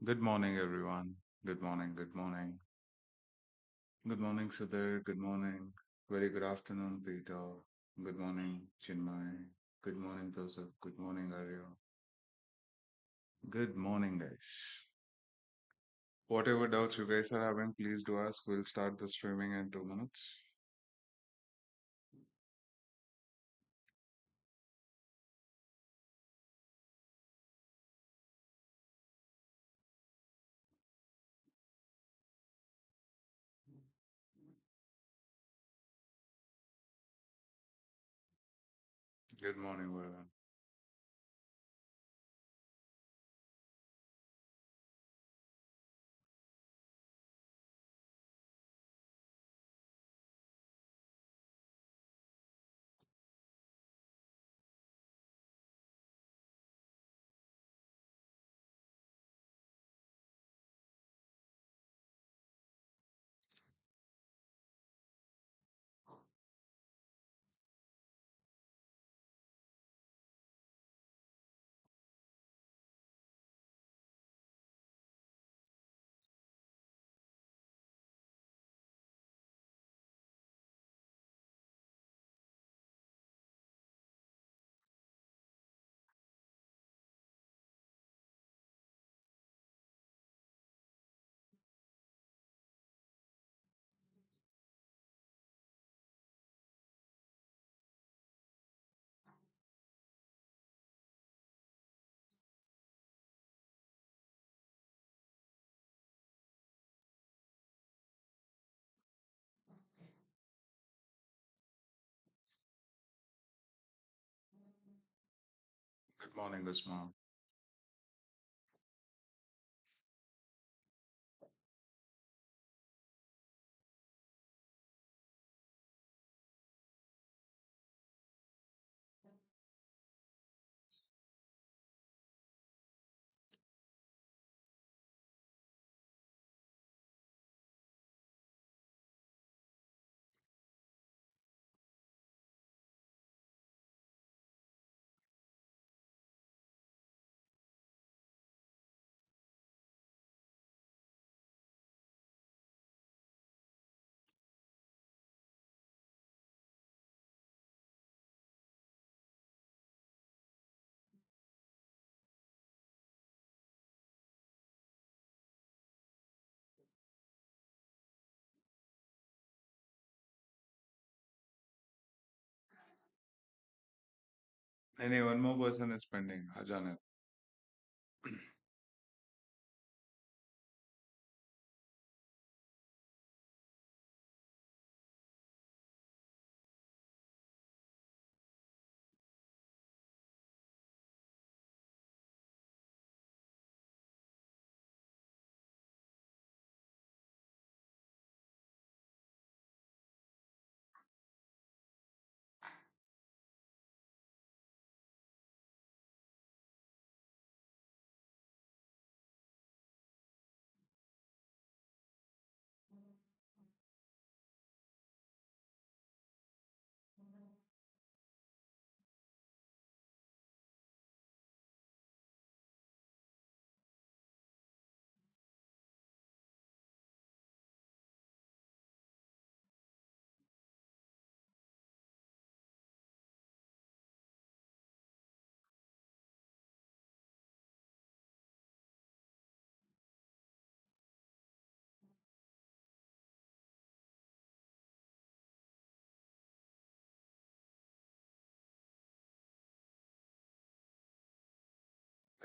Good morning, everyone. Good morning. Good morning. Good morning, Sudhir. Good morning. Very good afternoon, Peter. Good morning, Chinmay. Good morning, Joseph. Good morning, Arya. Good morning, guys. Whatever doubts you guys are having, please do ask. We'll start the streaming in 2 minutes. Good morning, everyone. Good morning, Usman. Any one more person is pending. Ajanet.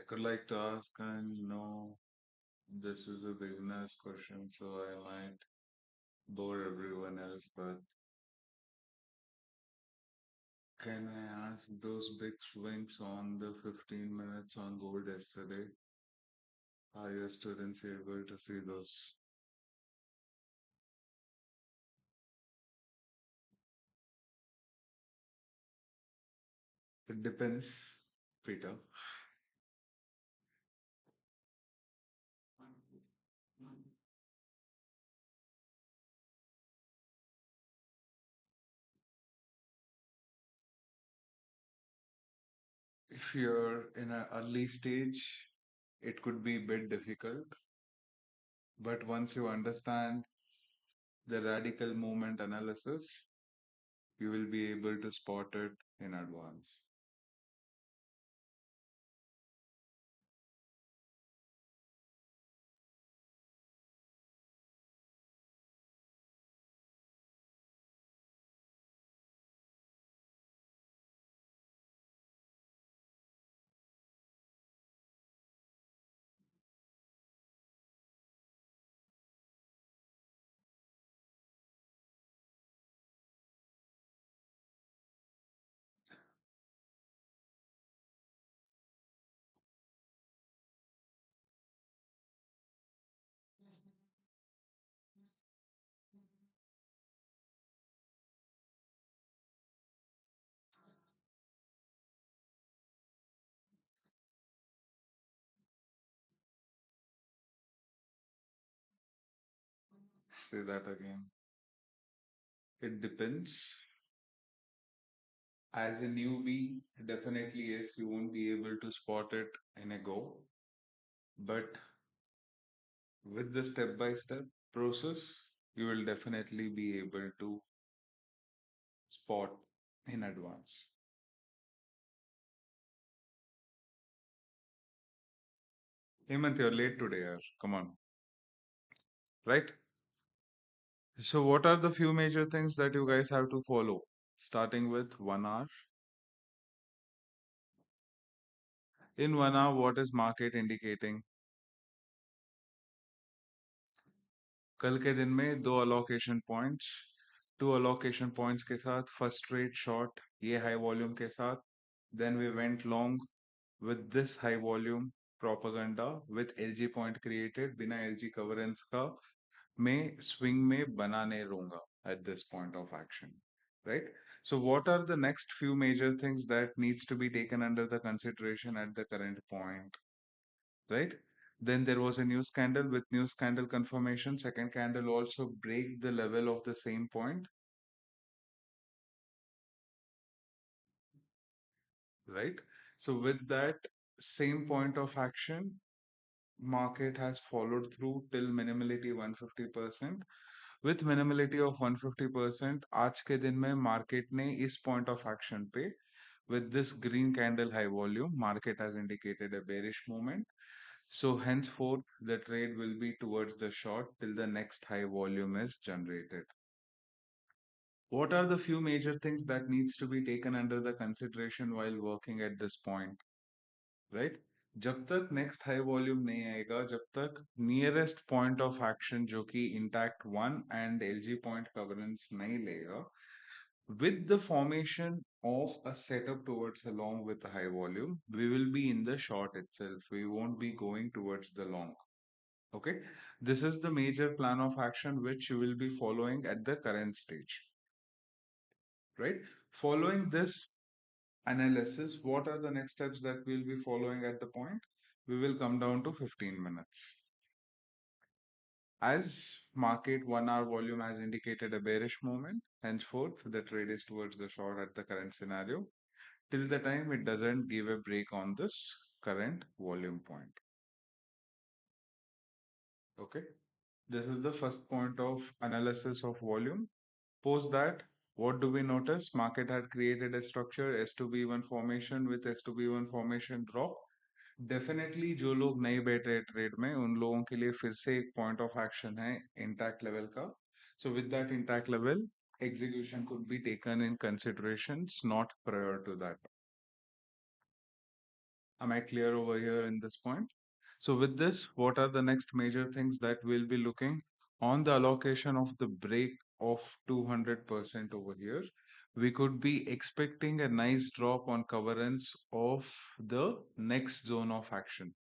I could like to ask, and no, this is a beginner's question, so I might bore everyone else, but can I ask those big swings on the 15 minutes on gold yesterday? Are your students able to see those? It depends, Peter. If you're in an early stage, it could be a bit difficult, but once you understand the radical movement analysis, you will be able to spot it in advance. Say that again. It depends. As a newbie, definitely yes, you won't be able to spot it in a go. But with the step by step process, you will definitely be able to spot in advance. Hemant, you're late today, yaar. Come on. Right? So, what are the few major things that you guys have to follow? Starting with 1 hour. In 1 hour, what is market indicating? कल के दिन में दो allocation points, two allocation points के साथ first trade short ये high volume के साथ, then we went long with this high volume propaganda with LG point created बिना LG coverage का मैं swing में बना नहीं रहूंगा at this point of action, right? So what are the next few major things that needs to be taken under the consideration at the current point, right? Then there was a news candle. With news candle confirmation, second candle also break the level of the same point, right? So with that same point of action, market has followed through till minimality 150%. With minimality of 150%, आज के दिन में market ने इस point of action पे with this green candle high volume, market has indicated a bearish movement. So henceforth, the trade will be towards the short till the next high volume is generated. What are the few major things that needs to be taken under the consideration while working at this point, right? जब तक next high volume नहीं आएगा, जब तक nearest point of action जो कि intact 1 and LG point coverage नहीं लेगा, with the formation of a setup towards a long with a high volume, we will be in the short itself. We won't be going towards the long. Okay, this is the major plan of action which you will be following at the current stage, right? Following this analysis, what are the next steps that we'll be following at the point? We will come down to 15 minutes. As market 1 hour volume has indicated a bearish movement, henceforth the trade is towards the short at the current scenario till the time it doesn't give a break on this current volume point. Okay, this is the first point of analysis of volume. Post that, what do we notice? Market had created a structure S2B1 formation with S2B1 formation drop. Definitely जो लोग नहीं बैठे हैं trade में उन लोगों के लिए फिर से एक पॉइंट ऑफ एक्शन है इंटैक्ट लेवल का. So with that intact level execution could be taken in considerations not prior to that. Am I clear over here in this point? So with this, what are the next major things that we'll be looking on the allocation of the break of 200% over here? We could be expecting a nice drop on coverage of the next zone of action.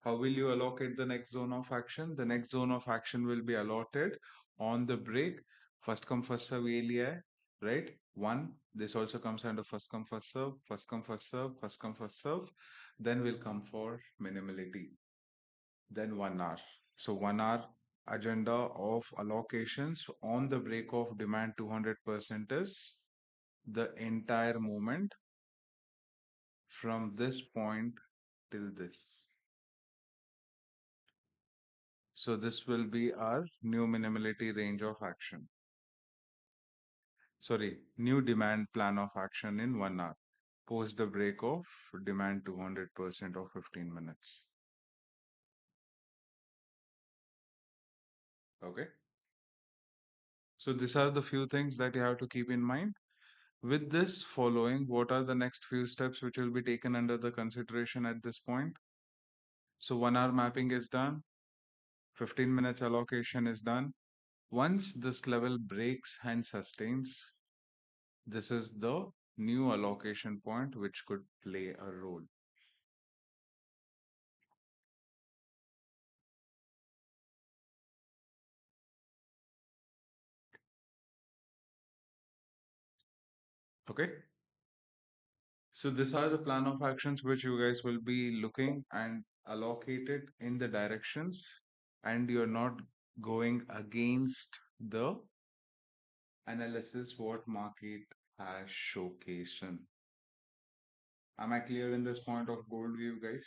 How will you allocate the next zone of action? The next zone of action will be allotted on the break. First come, first serve ये लिया है, right? One, this also comes under first come, first serve, first come, first serve, first come, first serve. Then we'll come for minimality. Then 1 hour. So 1 hour agenda of allocations on the break of demand 200% is the entire movement from this point till this. So this will be our new minimality range of action. Sorry, new demand plan of action in 1 hour. Post the break of demand 200% of 15 minutes. Okay. So these are the few things that you have to keep in mind. With this following, what are the next few steps which will be taken under the consideration at this point? So 1 hour mapping is done. 15 minutes allocation is done. Once this level breaks and sustains, this is the new allocation point which could play a role. Okay. So these are the plan of actions which you guys will be looking and allocated in the directions, and you're not going against the analysis what market has showcased. Am I clear in this point of gold view, guys?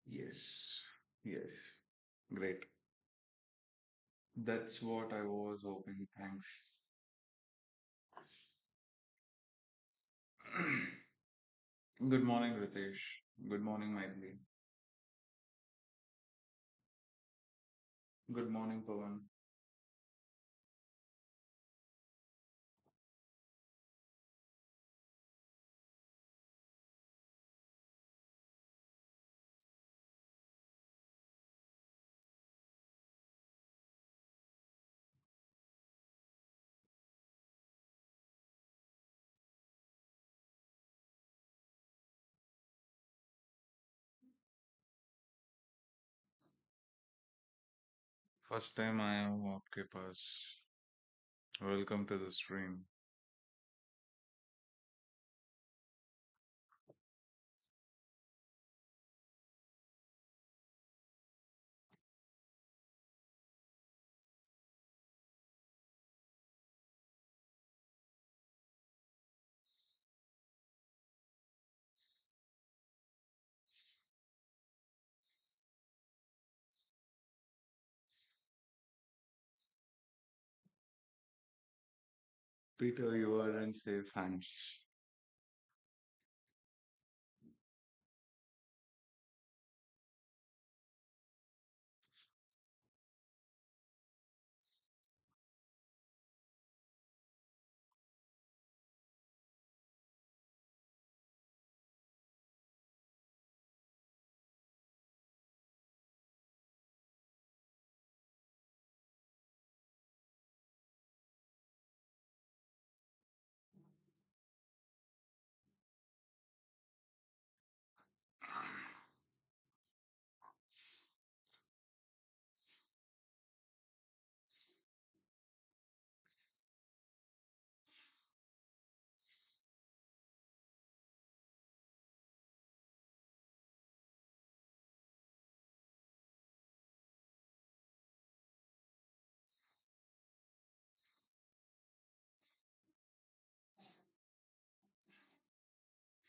Yes. Yes. Great. That's what I was hoping. Thanks. Good morning, Ritesh. Good morning, Maitli. Good morning, Pawan. First time I am आपके पास. Welcome to the stream. Peter, you are in safe hands.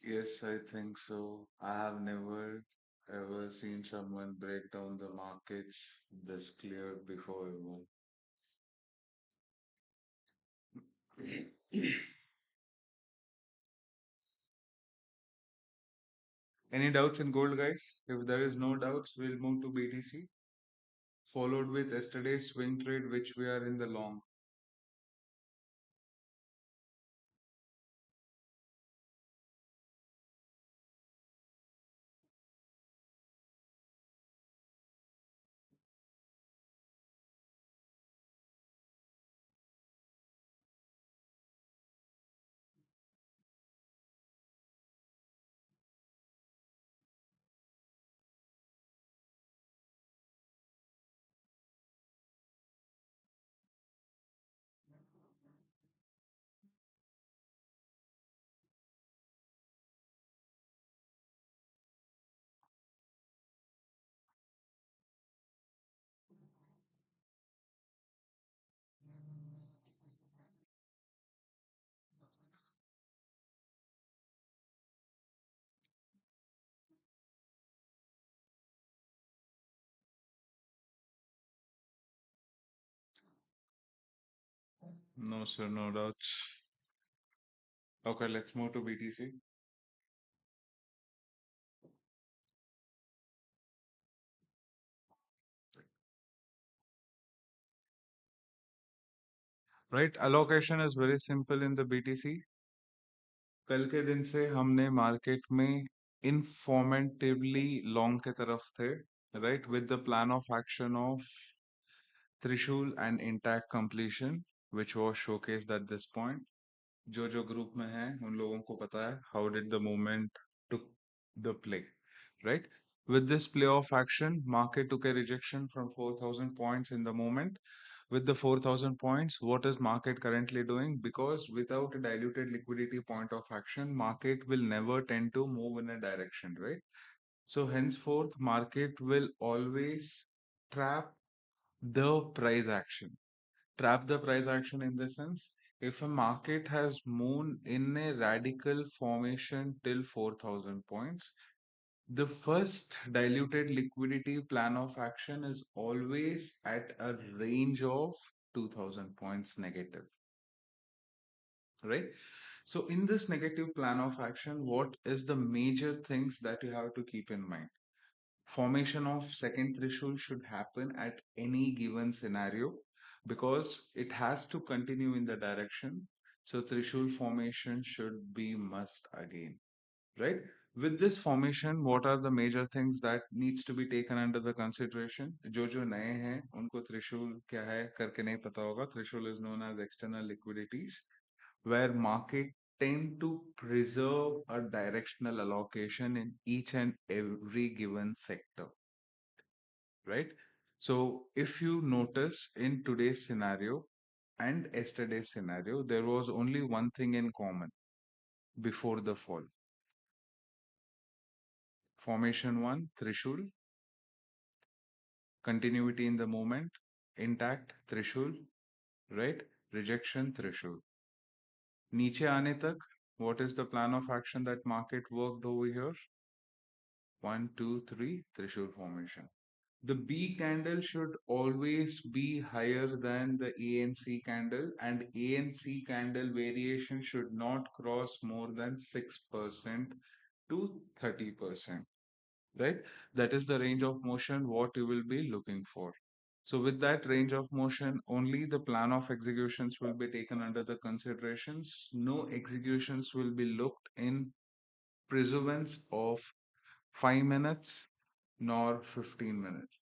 Yes, I think so. I have never ever seen someone break down the markets this clear before ever. Any doubts in gold, guys? If there is no doubts, we'll move to BTC, followed with yesterday's swing trade, which we are in the long. No, sir, no doubts. Okay, let's move to BTC. Right, allocation is very simple in the BTC. कल के दिन से हमने market में इंफॉर्मेटिवली long के तरफ थे, right, with the plan of action of Trishul and intact completion which was showcased at this point. जो ग्रुप में है उन लोगों को पता है how did the movement took the play, right? With this play of action, market took a rejection from 4,000 points in the moment. With the 4,000 points, what is market currently doing? Because without a diluted liquidity point of action, market will never tend to move in a direction, right? So henceforth, market will always trap the price action. Trap the price action in the sense, if a market has moved in a radical formation till 4,000 points, the first diluted liquidity plan of action is always at a range of 2000 points negative, right? So in this negative plan of action, what is the major things that you have to keep in mind? Formation of second threshold should happen at any given scenario because it has to continue in the direction. So threshold formation should be must again, right? With this formation, what are the major things that needs to be taken under the consideration? जो नए हैं उनको threshold क्या है करके नहीं पता होगा. Threshold is known as external liquidities, where market tend to preserve a directional allocation in each and every given sector, right? So if you notice in today's scenario and yesterday's scenario, there was only one thing in common before the fall. Formation 1, threshold, continuity in the moment, intact, threshold, right? Rejection, threshold. नीचे आने तक, what is the plan of action that market worked over here? 1, 2, 3, threshold formation. The B candle should always be higher than the ANC candle, and ANC candle variation should not cross more than 6% to 30%, right? That is the range of motion what you will be looking for. So with that range of motion, only the plan of executions will be taken under the considerations. No executions will be looked in pursuance of 5 minutes nor 15 minutes.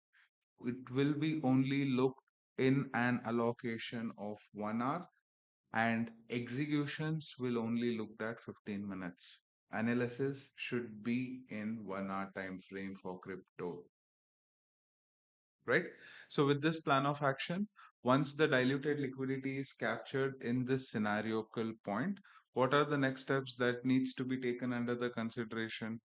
It will be only looked in an allocation of 1 hour, and executions will only looked at 15 minutes. Analysis should be in 1 hour time frame for crypto, right? So with this plan of action, once the diluted liquidity is captured in this scenarical point, what are the next steps that needs to be taken under the consideration,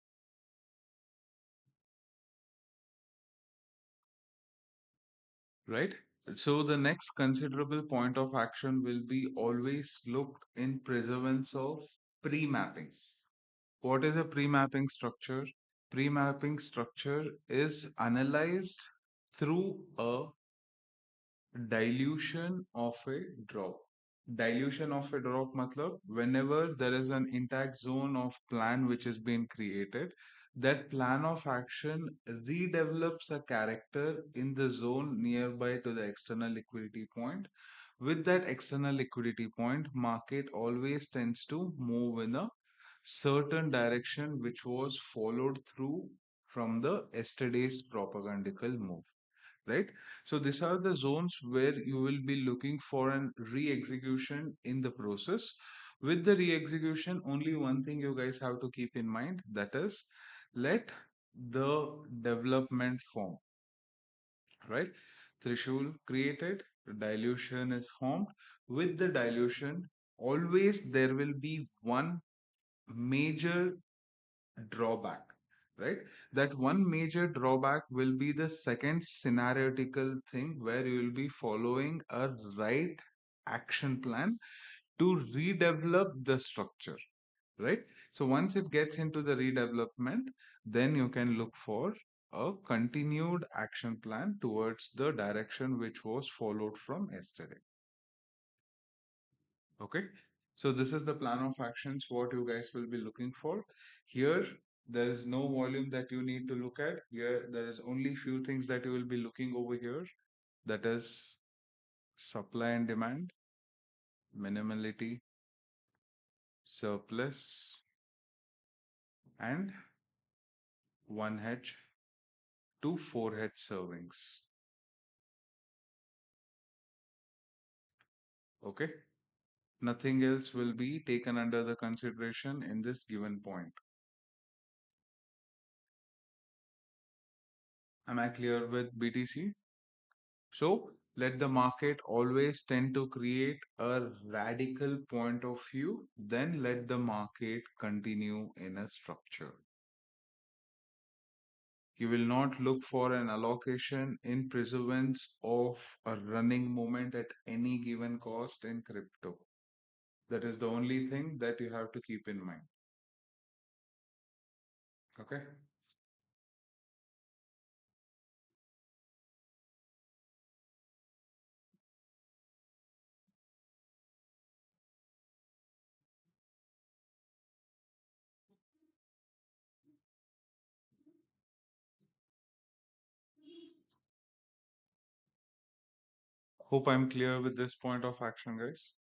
right? So the next considerable point of action will be always looked in preservance of pre-mapping. What is a pre-mapping structure? Pre-mapping structure is analyzed through a dilution of a drop. Dilution of a drop matlab whenever there is an intact zone of plan which is being created, that plan of action redevelops a character in the zone nearby to the external liquidity point. With that external liquidity point, market always tends to move in a certain direction which was followed through from the yesterday's propagandical move, right? So these are the zones where you will be looking for an re-execution in the process. With the re-execution, only one thing you guys have to keep in mind, that is, let the development form, right? Threshold created, dilution is formed. With the dilution, always there will be one major drawback, right? That one major drawback will be the second scenariotical thing where you will be following a right action plan to redevelop the structure, right? So once it gets into the redevelopment, then you can look for a continued action plan towards the direction which was followed from yesterday. Okay. So this is the plan of actions what you guys will be looking for. Here, there is no volume that you need to look at. Here, there is only few things that you will be looking over here. That is supply and demand, minimality, surplus, and one hedge to four hedge servings. Okay. Nothing else will be taken under the consideration in this given point. Am I clear with BTC? So let the market always tend to create a radical point of view, then let the market continue in a structure. You will not look for an allocation in pursuance of a running moment at any given cost in crypto. That is the only thing that you have to keep in mind. Okay. Hope I'm clear with this point of action, guys.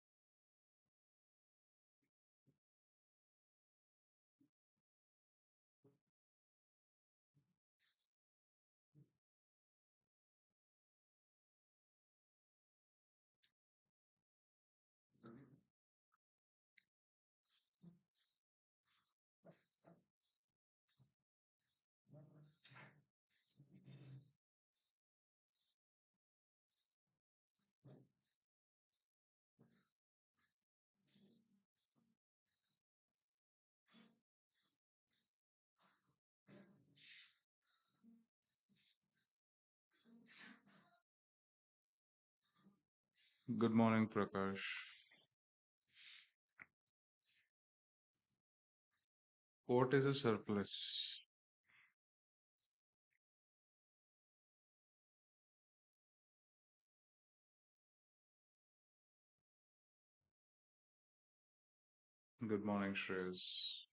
Good morning, Prakash. What is a surplus? Good morning, Shreyas.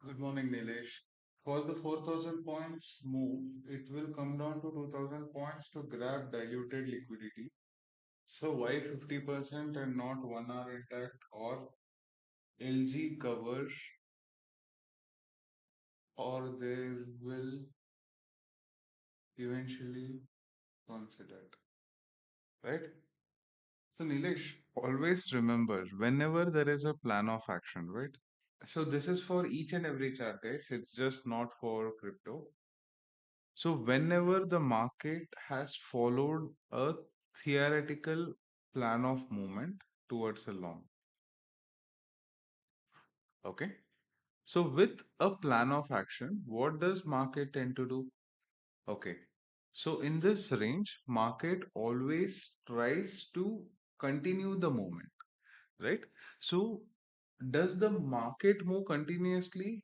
Good morning, Nilesh. For the 4,000 points move, it will come down to 2,000 points to grab diluted liquidity. So why 50% and not 1 hour intact or LG cover, or they will eventually consider it, right? So Nilesh, always remember whenever there is a plan of action, right? So this is for each and every chart, guys. It's just not for crypto. So whenever the market has followed a theoretical plan of movement towards a long, okay? So with a plan of action, what does market tend to do? Okay. So in this range, market always tries to continue the movement, right? So does the market move continuously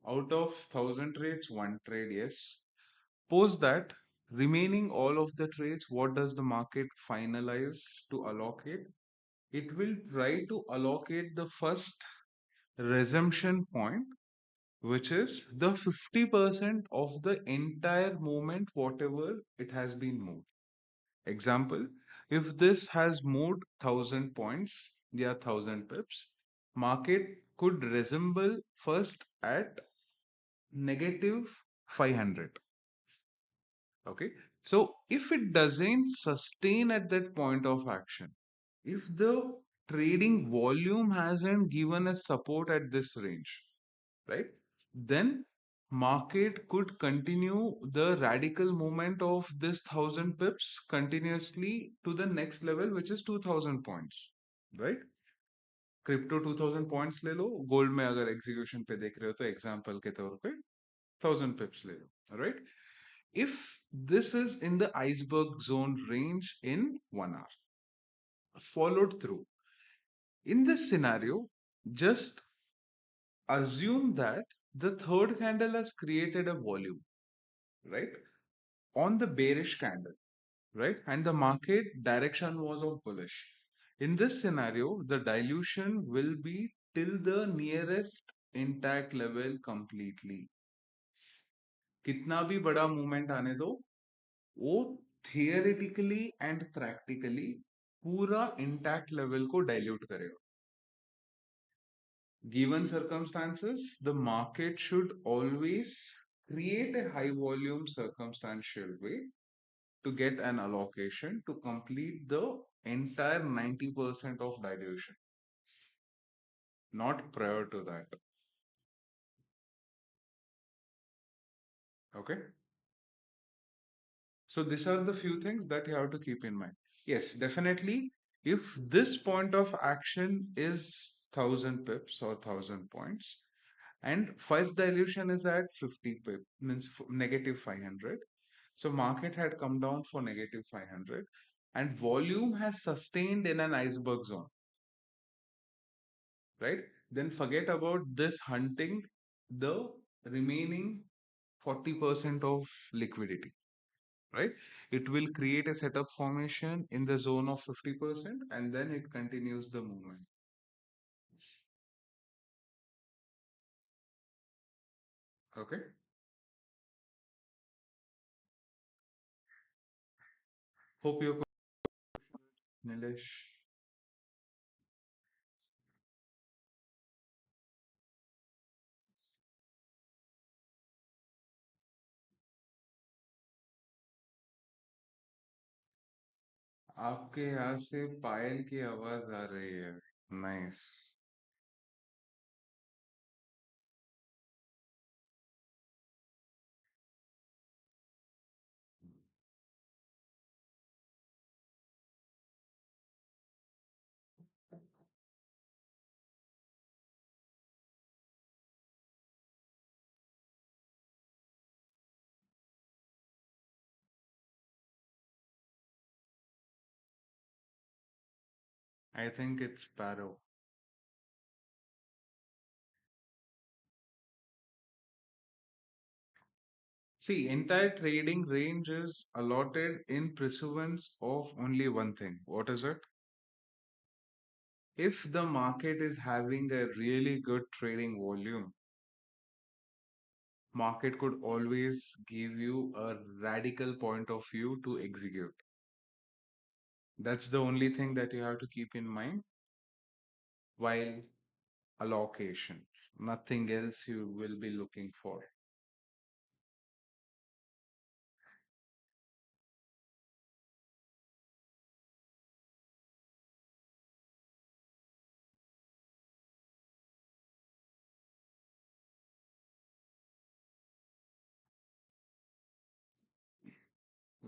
out of 1,000 trades? One trade, yes. Post that, remaining all of the trades, what does the market finalize to allocate? It will try to allocate the first resumption point, which is the 50% of the entire movement, whatever it has been moved. Example, if this has moved 1,000 points, yeah, 1,000 pips, market could resemble first at negative 500. Okay. So if it doesn't sustain at that point of action, if the trading volume hasn't given a support at this range, right, then market could continue the radical movement of this 1,000 pips continuously to the next level, which is 2,000 points, right? Crypto 2,000 points ले लो, gold में अगर execution पे देख रहे हो तो example के तौर पे 1,000 pips ले लो, right? If this is in the iceberg zone range in 1 hour, followed through. In this scenario, just assume that the third candle has created a volume, right? On the bearish candle, right? And the market direction was of bullish. In this scenario, the dilution will be till the nearest intact level completely. कितना भी बड़ा movement आने दो, वो थियरेटिकली and practically पूरा intact level को dilute करेगा. Given circumstances, the market should always create a high volume circumstantial way to get an allocation to complete the entire 90% of dilution, not prior to that. Okay. So these are the few things that you have to keep in mind. Yes, definitely. If this point of action is 1,000 pips or 1,000 points, and first dilution is at 50 pip, means negative 500. So market had come down for negative 500, and volume has sustained in an iceberg zone, right? Then forget about this hunting the remaining 40% of liquidity, right? It will create a setup formation in the zone of 50% and then it continues the movement. Okay. Hope you're Nilesh. आपके यहाँ से पायल की आवाज आ रही है. Nice. I think it's Paro. See, entire trading range is allotted in pursuance of only one thing. What is it? If the market is having a really good trading volume, Market could always give you a radical point of view to execute. That's the only thing that you have to keep in mind while allocation. Nothing else you will be looking for.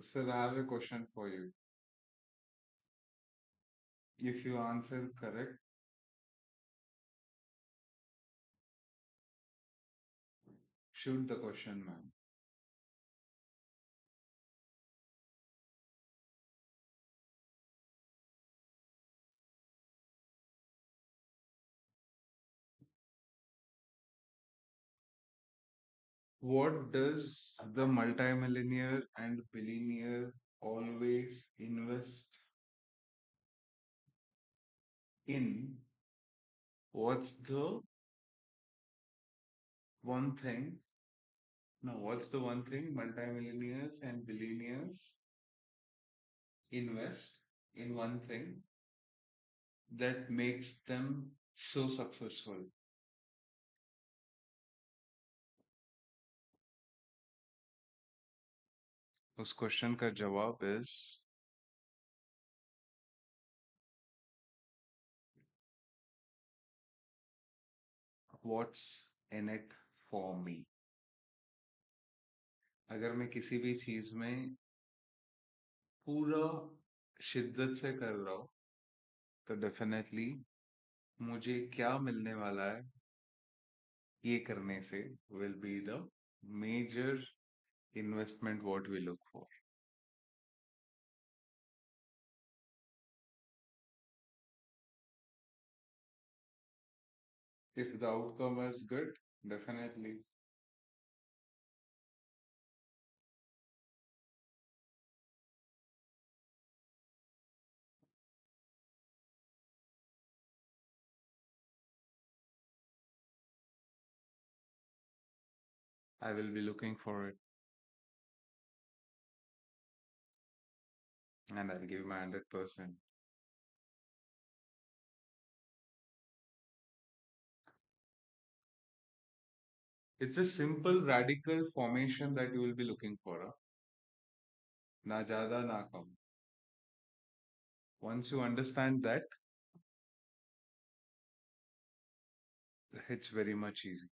Sir, I have a question for you. If you answer correct, shoot the question, man. What does the multimillionaire and billionaire always invest in? What's the one thing? No, what's the one thing multimillionaires and billionaires invest in one thing that makes them so successful? उस question का जवाब is what's in it for me. अगर मैं किसी भी चीज में पूरा शिद्दत से कर रहा हूँ तो डेफिनेटली मुझे क्या मिलने वाला है ये करने से will be the major investment what we look for. If the outcome is good, definitely I will be looking for it and I'll give my 100%. It's a simple radical formation that you will be looking for. Na jada na kam. Once you understand that, it's very much easy.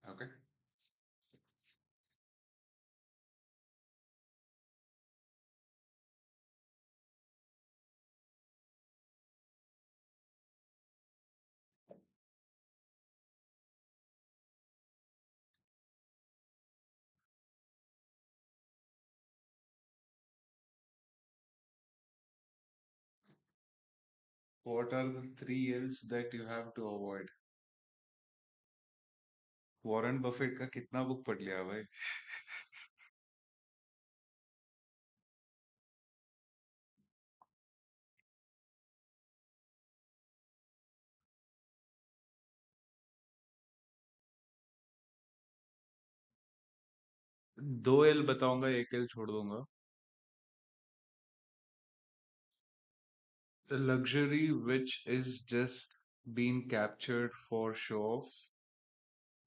Okay. What are the three L's that you have to avoid? Warren Buffett का कितना book पढ़ लिया भाई? दो L बताऊंगा, एक L छोड़ दूंगा. The luxury which is just being captured for show off.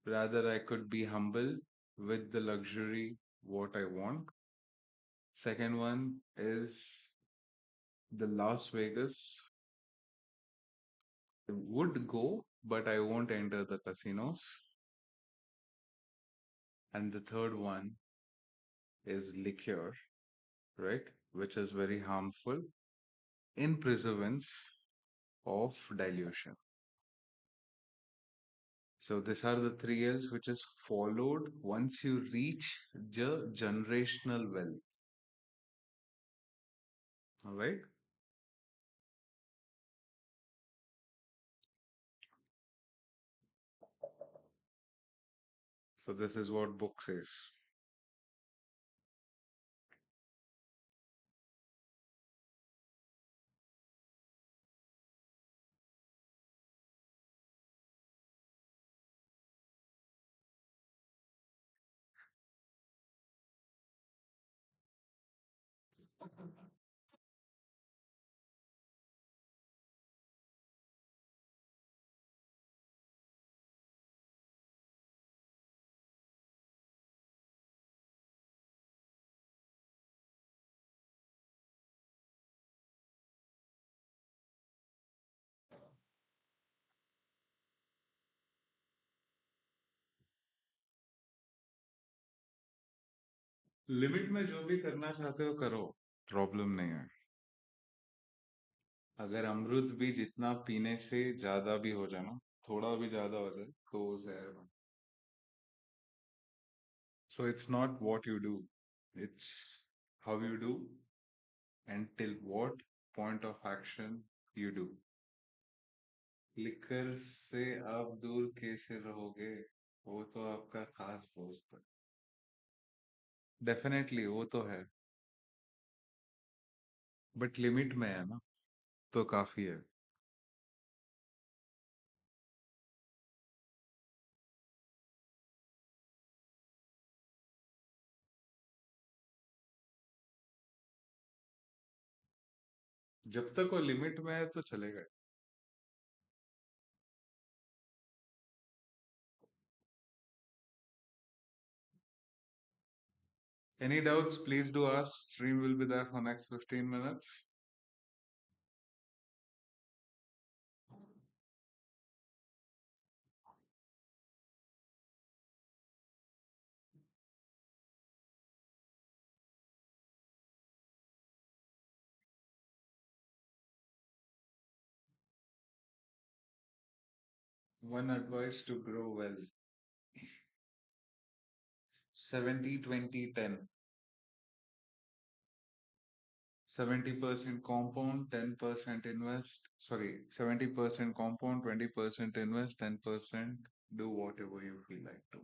Rather, I could be humble with the luxury what I want. Second one is the Las Vegas. I would go, but I won't enter the casinos. And the third one is liquor, right? Which is very harmful in preservance of dilution. So these are the three L's which is followed once you reach the generational wealth. All right. So this is what book says. Limit में जो भी करना चाहते हो करो, problem नहीं है। अगर अमृत भी जितना पीने से ज्यादा भी हो जाए ना, थोड़ा भी ज्यादा हो जाए तो वो जहर बन। So it's not what you do, it's how you do and till what point of action you do. Liquor से आप दूर कैसे रहोगे, वो तो आपका खास दोस्त है। डेफिनेटली वो तो है, बट लिमिट में है ना, तो काफी है। जब तक वो लिमिट में है तो चलेगा। Any doubts, please do ask. Stream will be there for next 15 minutes. One advice to grow well: 70-20-10. 70% compound, 10% invest. Sorry, 70% compound, 20% invest, 10% do whatever you feel like to.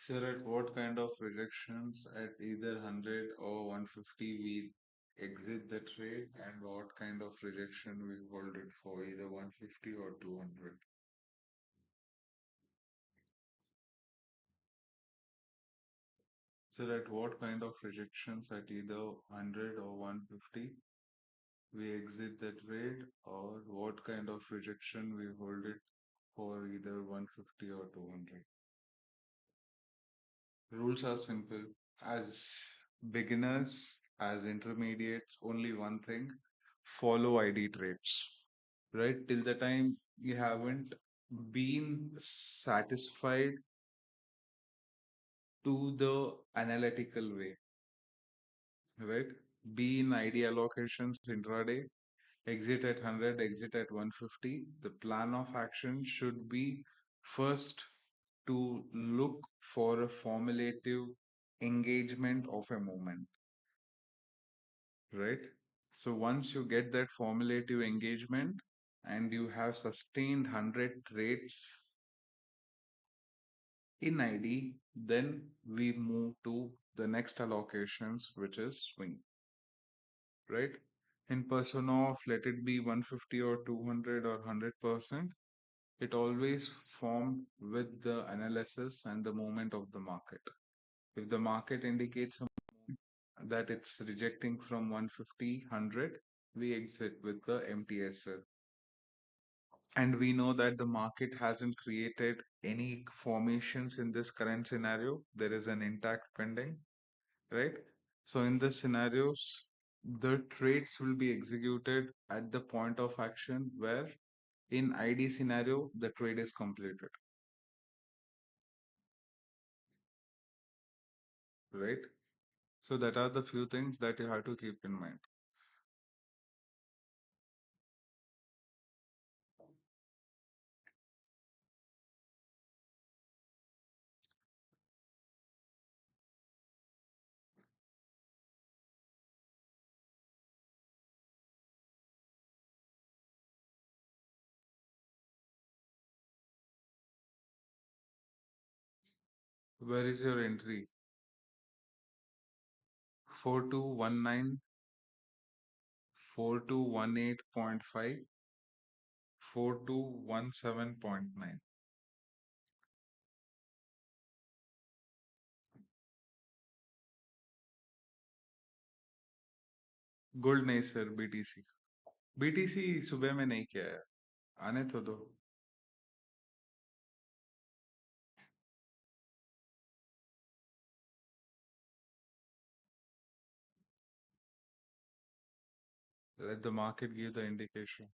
Sir, at what kind of rejections at either 100 or 150 we exit the trade, and what kind of rejection we hold it for either 150 or 200? So at what kind of rejections at either 100 or 150 we exit the trade, or what kind of rejection we hold it for either 150 or 200? Rules are simple. As beginners, as intermediates, only one thing: follow ID trades. Right? Till the time you haven't been satisfied to the analytical way, right? Be in ID allocations intraday, exit at 100, exit at 150. The plan of action should be first to look for a formulative engagement of a movement, right? So once you get that formulative engagement and you have sustained 100 trades in ID, then we move to the next allocations, which is swing, right? In person of, let it be 150 or 200 or 100%, it always formed with the analysis and the movement of the market. If the market indicates that it's rejecting from 150, 100, we exit with the MTSL. And we know that the market hasn't created any formations in this current scenario. There is an intact pending, right? So in the scenarios, the trades will be executed at the point of action where in ID scenario, the trade is completed, right? So that are the few things that you have to keep in mind. Where is your entry? 4219, 4218.5, 4217.9. Gold नहीं sir, BTC. BTC सुबह में नहीं किया है, आने तो दो। Let the market give the indication.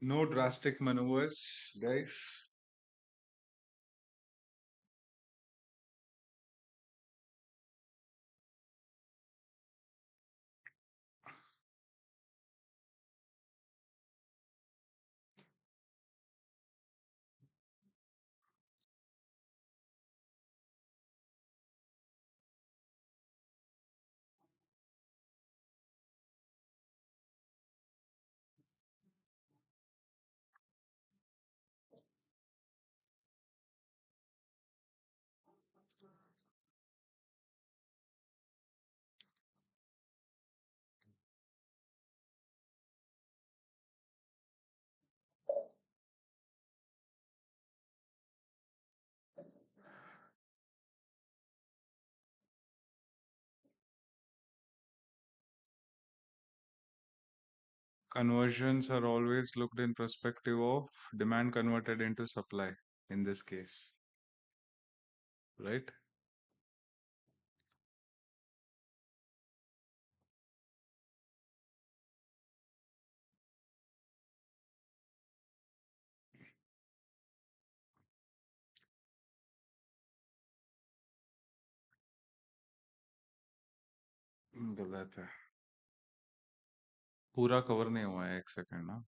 No drastic maneuvers, guys. Conversions are always looked in perspective of demand converted into supply in this case, right? गलत है, पूरा कवर नहीं हुआ है, एक सेकंड ना।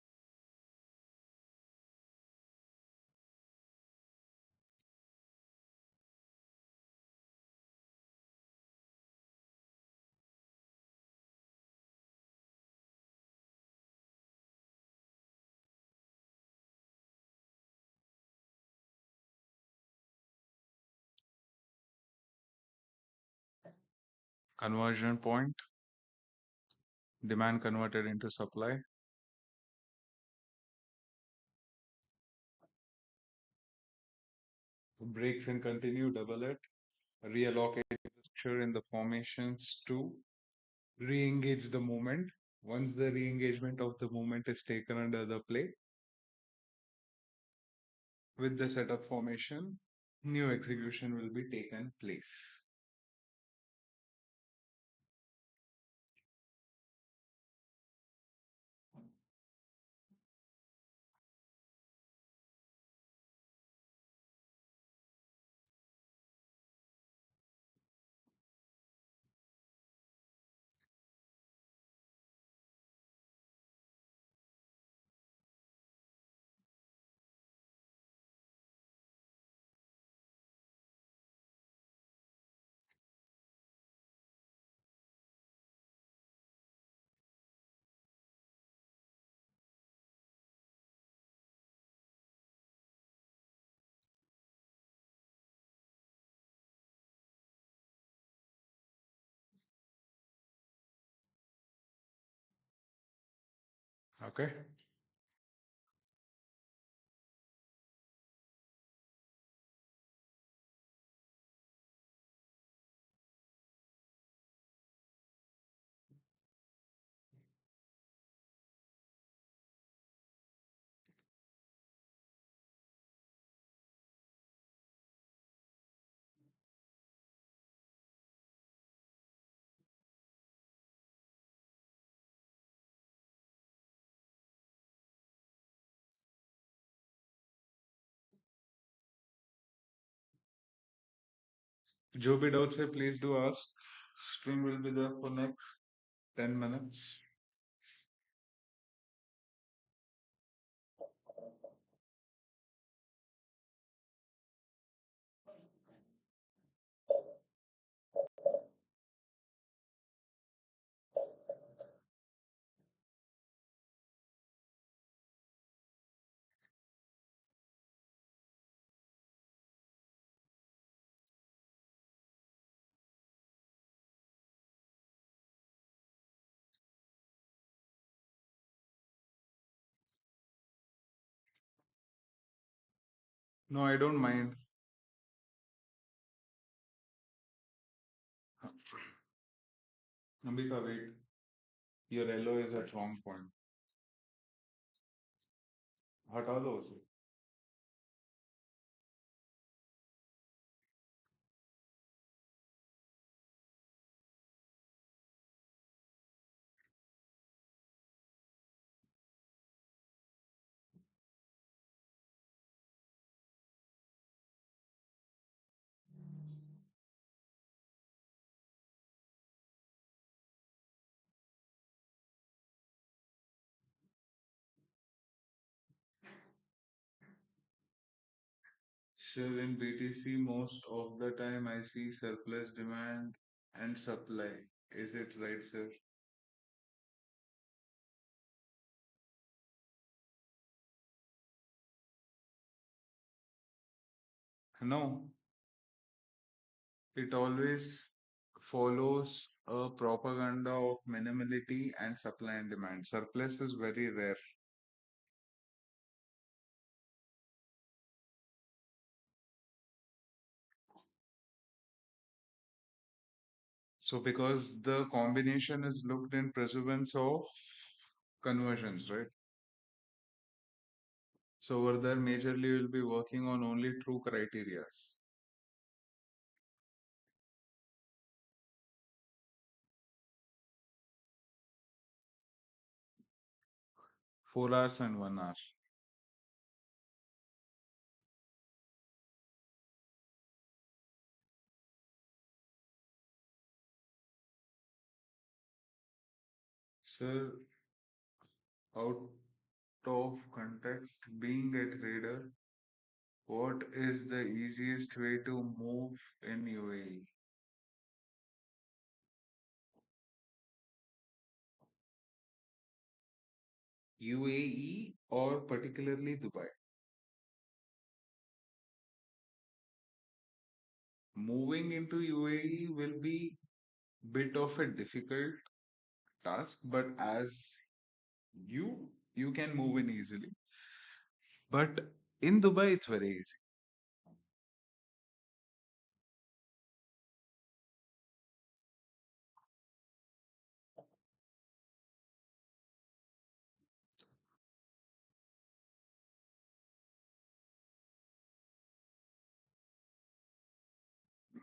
Conversion point, demand converted into supply. Breaks and continue, double it, reallocate the structure in the formations to re-engage the movement. Once the re-engagement of the movement is taken under the play, with the setup formation, new execution will be taken place. Okay. जो भी doubts है please do ask. Stream will be there for next 10 minutes. No, I don't mind. Ambika, wait. Your yellow is at wrong point. हटा दो उसे. Sir, in BTC, most of the time I see surplus demand and supply. Is it right, sir? No, it always follows a propaganda of minimality and supply and demand. Surplus is very rare. So, because the combination is looked in pursuance of conversions, right? So, over there, majorly we'll be working on only true criterias. 4 hours and 1 hour. Sir, out of context, being a trader, what is the easiest way to move in UAE? UAE or particularly Dubai? Moving into UAE will be bit of a difficult task, but as you can move in easily. But in Dubai, it's very easy.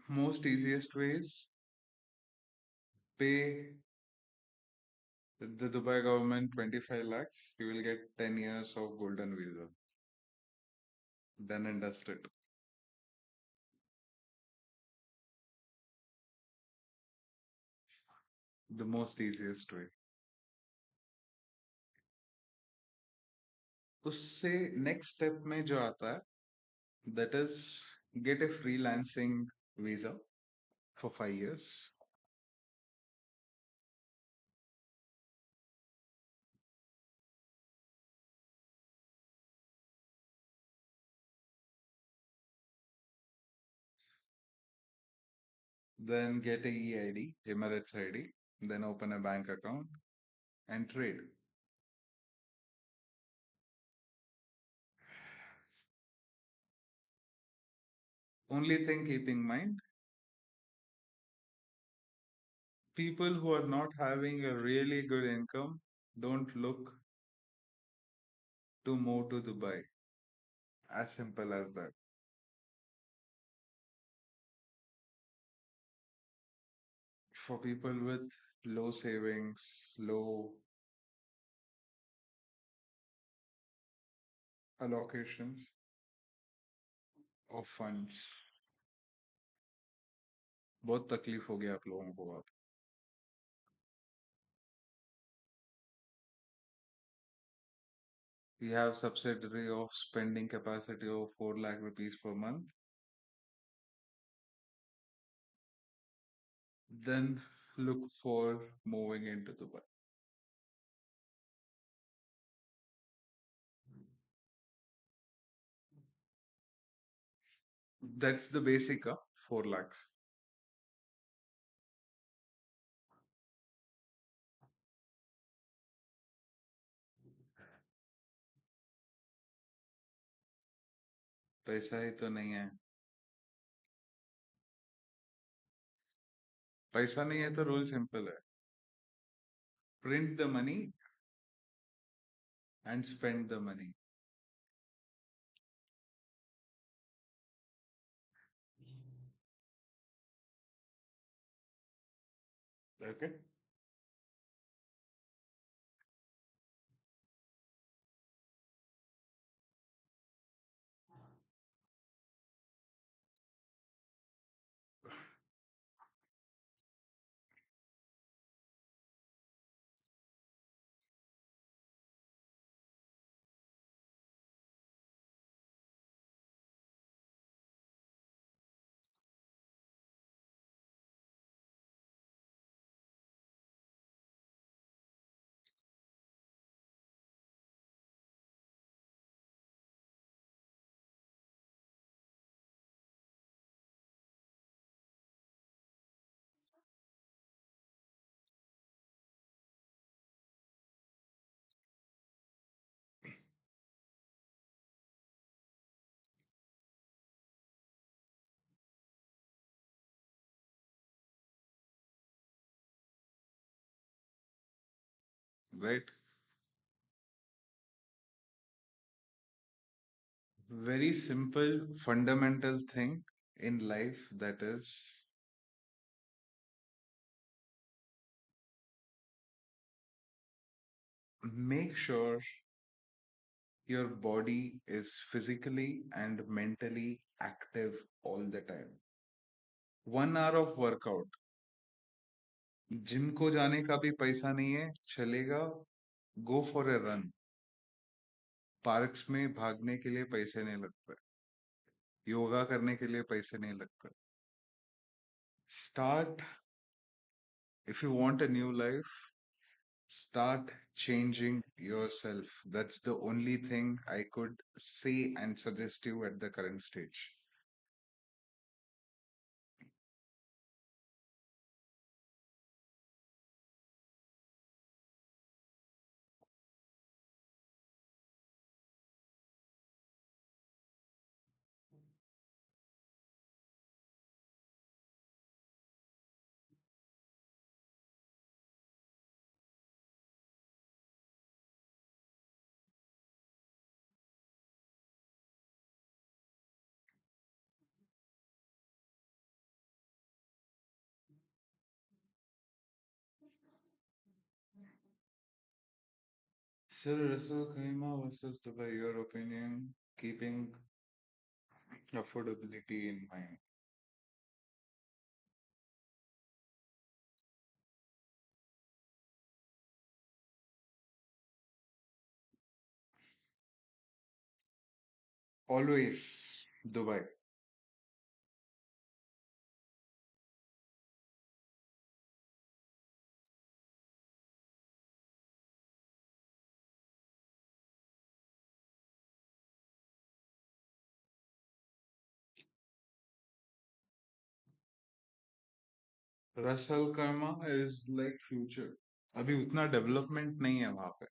Most easiest ways, pay the Dubai government 25 lakhs, you will get 10 years of golden visa. Done and dusted. The most easiest way. उससे next step में जो आता है, that is get a freelancing visa for 5 years. Then get a EID, Emirates ID, then open a bank account and trade. Only thing keep in mind, people who are not having a really good income don't look to move to Dubai. As simple as that. For people with low savings, low allocations of funds, बहुत तकलीफ हो गया आप लोगों को अब. You have subsidiary of spending capacity of 4 lakh rupees per month, then look for moving into Dubai. That's the basic, 4 lakhs. पैसा ही तो नहीं है. पैसा नहीं है तो रूल सिंपल है. Print the money and spend the money. Okay? Right? Very simple, fundamental thing in life, that is, make sure your body is physically and mentally active all the time. 1 hour of workout. Gym को जाने का भी पैसा नहीं है, चलेगा. Go for a run. Parks में भागने के लिए पैसे नहीं लगते. योगा करने के लिए पैसे नहीं लगते. Start, if you want a new life, start changing yourself. That's the only thing I could say and suggest you at the current stage. Sir, Russell Khaima versus Dubai, your opinion, keeping affordability in mind. Always Dubai. Russell Khaima is like future. अभी उतना development नहीं है वहां पे.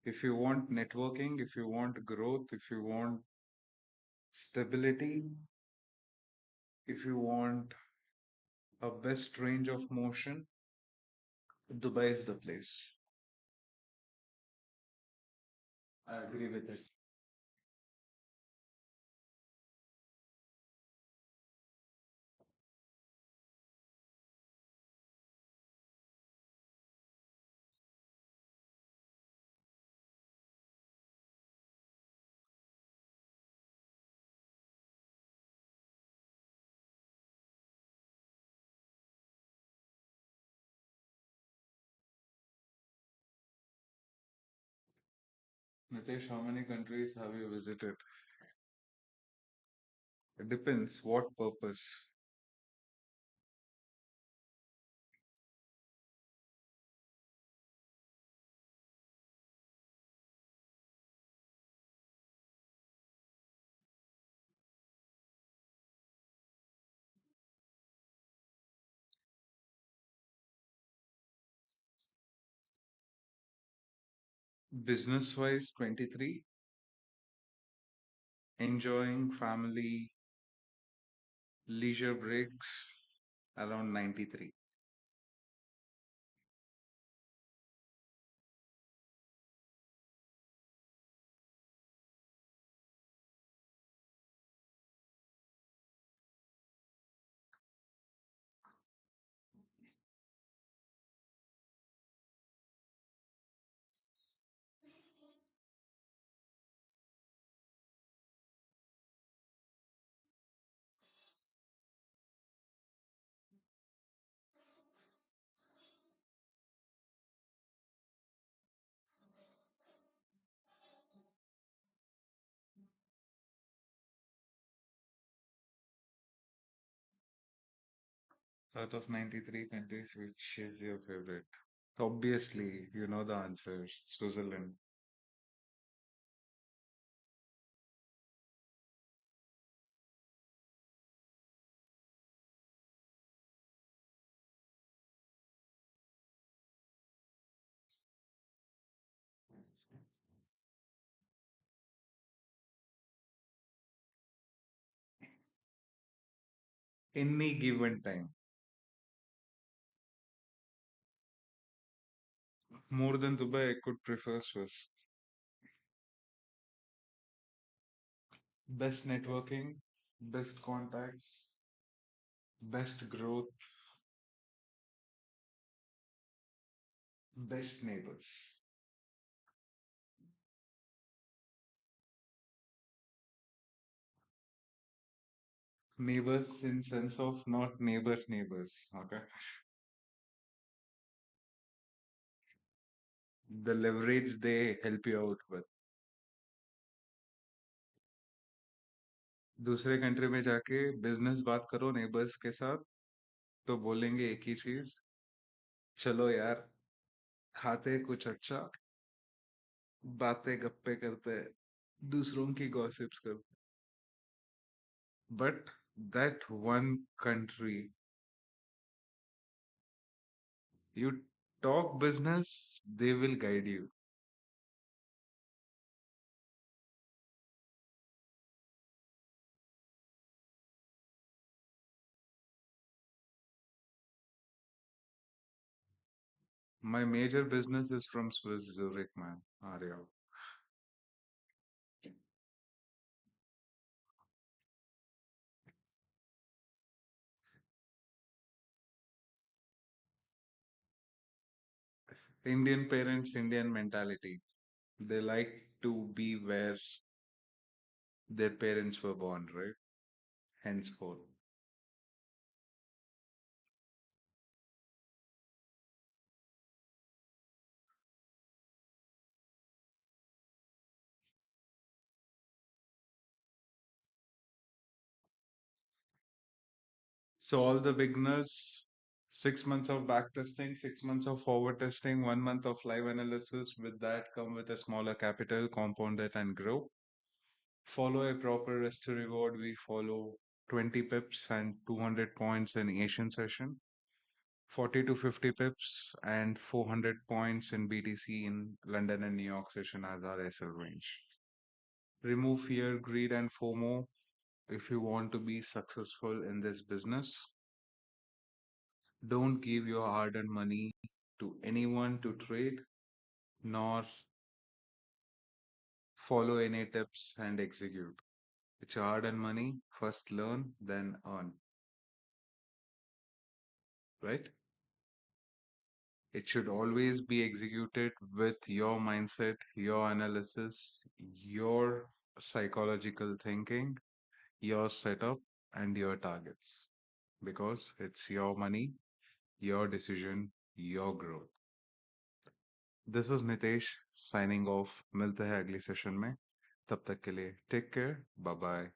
If you want networking, if you want growth, if you want stability, if you want a best range of motion, Dubai is the place. I agree with it. Nitesh, how many countries have you visited? It depends. What purpose? Business wise, 23. Enjoying family, leisure breaks, around 93. Out of 93 countries, which is your favorite? Obviously, you know the answer. Switzerland. Any given time. More than Dubai, I could prefer Swiss. Best networking, best contacts, best growth, best neighbors. Neighbors in sense of not neighbors, neighbors. Okay. The leverage they help you out with. दूसरे country में जाके business बात करो neighbours के साथ तो बोलेंगे एक ही चीज, चलो यार खाते कुछ अच्छा, बातें गप्पे करते, दूसरों की गॉसिप्स करते. But that one country, you talk business, they will guide you. My major business is from Swiss Zurich, man. Arya. Indian parents, Indian mentality. They like to be where their parents were born, right? Henceforth. So all the beginners, 6 months of back testing, 6 months of forward testing, 1 month of live analysis. With that, come with a smaller capital, compound it and grow. Follow a proper risk to reward. We follow 20 pips and 200 points in Asian session. 40 to 50 pips and 400 points in BTC in London and New York session as our SL range. Remove fear, greed, and FOMO if you want to be successful in this business. Don't give your hard earned money to anyone to trade, nor follow any tips and execute. It's your hard earned money. First learn, then earn. Right? It should always be executed with your mindset, your analysis, your psychological thinking, your setup, and your targets. Because it's your money, your decision, your growth. This is Nitesh signing off. मिलते हैं अगली session में. तब तक के लिए take care. Bye bye.